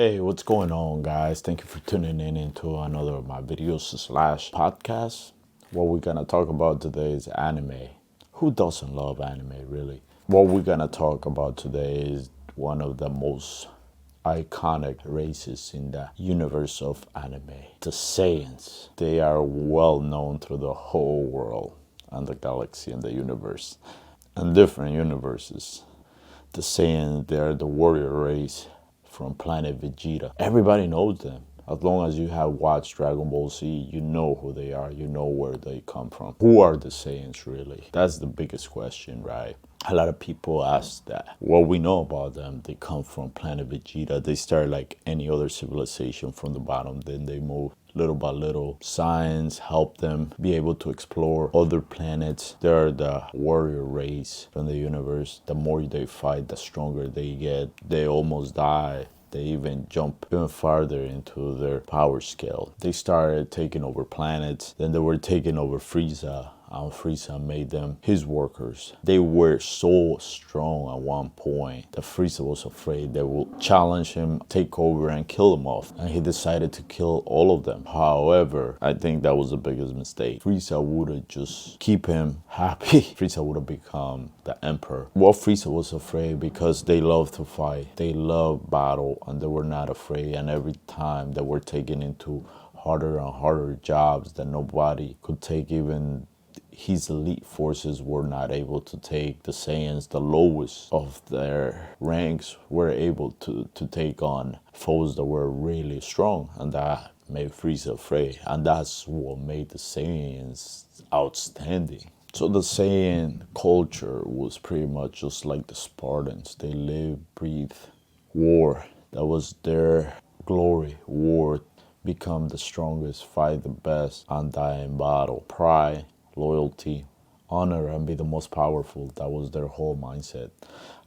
Hey, what's going on, guys? Thank you for tuning in into another of my videos slash podcasts. What we're gonna talk about today is anime. Who doesn't love anime, really? What we're gonna talk about today is one of the most iconic races in the universe of anime, the Saiyans. They are well known through the whole world and the galaxy and the universe and different universes. The Saiyans, they're the warrior race from planet Vegeta. Everybody knows them. As long as you have watched Dragon Ball Z, you know who they are, you know where they come from. Who are the Saiyans really? That's the biggest question, right? A lot of people ask that. What we know about them, they come from planet Vegeta. They start like any other civilization from the bottom, then they move little by little. Science help them be able to explore other planets. They're the warrior race from the universe. The more they fight, the stronger they get. They almost die. They even jump even farther into their power scale. They started taking over planets. Then they were taking over Frieza. And Frieza made them his workers. They were so strong at one point that Frieza was afraid they would challenge him, take over, and kill him off. And he decided to kill all of them. However, I think that was the biggest mistake. Frieza would have just keep him happy. Frieza would have become the emperor. Well, Frieza was afraid because they love to fight. They love battle, and they were not afraid. And every time they were taken into harder and harder jobs that nobody could take, even his elite forces were not able to take. The Saiyans, the lowest of their ranks, were able to take on foes that were really strong, and that made Frieza afraid. And that's what made the Saiyans outstanding. So the Saiyan culture was pretty much just like the Spartans. They live, breathe war. That was their glory. War, become the strongest, fight the best, and die in battle. Pride, loyalty, honor, and be the most powerful. That was their whole mindset.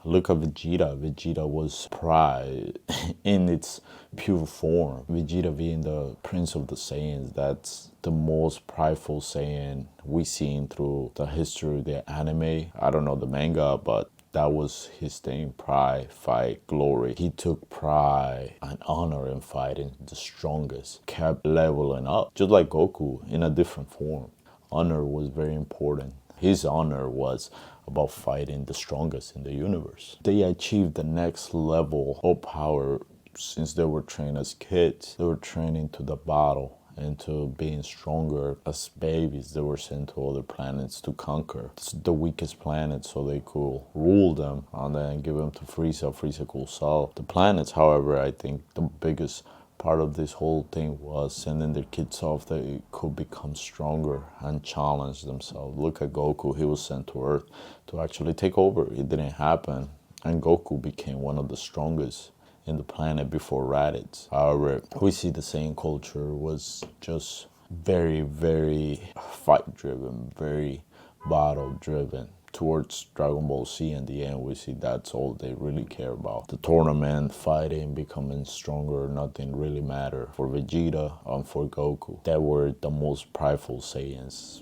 Look at Vegeta. Vegeta was pride in its pure form. Vegeta being the prince of the Saiyans, that's the most prideful Saiyan we seen through the history of the anime. I don't know the manga, but that was his thing. Pride, fight, glory. He took pride and honor in fighting the strongest. Kept leveling up, just like Goku in a different form. Honor was very important. His honor was about fighting the strongest in the universe. They achieved the next level of power since they were trained as kids. They were trained into the battle, into being stronger. As babies, they were sent to other planets to conquer the weakest planets so they could rule them and then give them to Frieza. Frieza could solve the planets. However, I think the biggest part of this whole thing was sending their kids off that they could become stronger and challenge themselves. Look at Goku. He was sent to Earth to actually take over. It didn't happen. And Goku became one of the strongest in the planet before Raditz. However, we see the same culture was just very, very fight driven, very battle driven. Towards Dragon Ball Z in the end, we see that's all they really care about. The tournament, fighting, becoming stronger, nothing really mattered for Vegeta and for Goku. They were the most prideful Saiyans.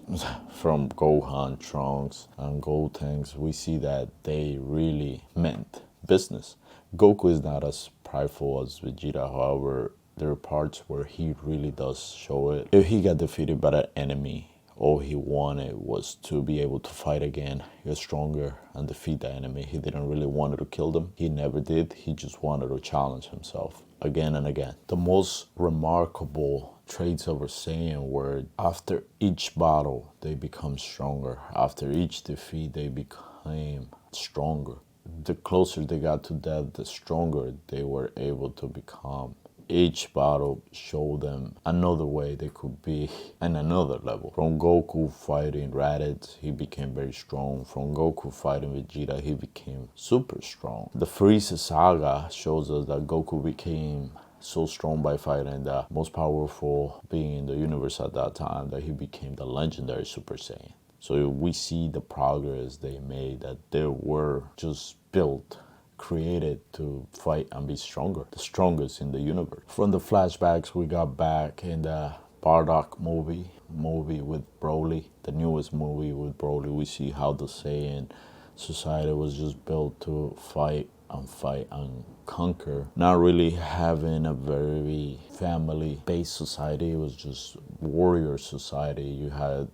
From Gohan, Trunks, and Gotenks, we see that they really meant business. Goku is not as prideful as Vegeta, however, there are parts where he really does show it. If he got defeated by an enemy, all he wanted was to be able to fight again, get stronger, and defeat the enemy. He didn't really want to kill them. He never did. He just wanted to challenge himself again and again. The most remarkable traits of a Saiyan were after each battle, they become stronger. After each defeat, they became stronger. The closer they got to death, the stronger they were able to become. Each battle showed them another way they could be in another level. From Goku fighting Raditz, he became very strong. From Goku fighting Vegeta, he became super strong. The Frieza saga shows us that Goku became so strong by fighting the most powerful being in the universe at that time that he became the legendary Super Saiyan. So we see the progress they made, that they were just built, created to fight and be stronger, the strongest in the universe. From the flashbacks we got back in the Bardock movie with Broly, the newest movie with Broly, we see how the Saiyan society was just built to fight and fight and conquer. Not really having a very family-based society. It was just warrior society. You had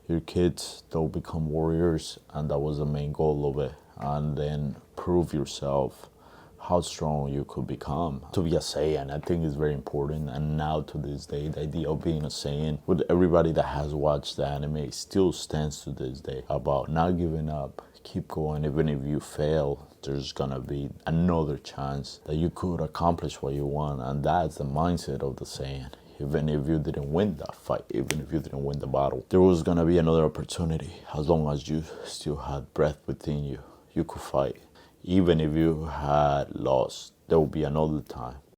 your kids, they'll become warriors, and that was the main goal of it. And then prove yourself how strong you could become to be a Saiyan. I think is very important. And now to this day, the idea of being a Saiyan, with everybody that has watched the anime, still stands to this day about not giving up. Keep going. Even if you fail, there's gonna be another chance that you could accomplish what you want. And that's the mindset of the Saiyan. Even if you didn't win that fight, even if you didn't win the battle, there was gonna be another opportunity. As long as you still had breath within you, you could fight. Even if you had lost, there will be another time.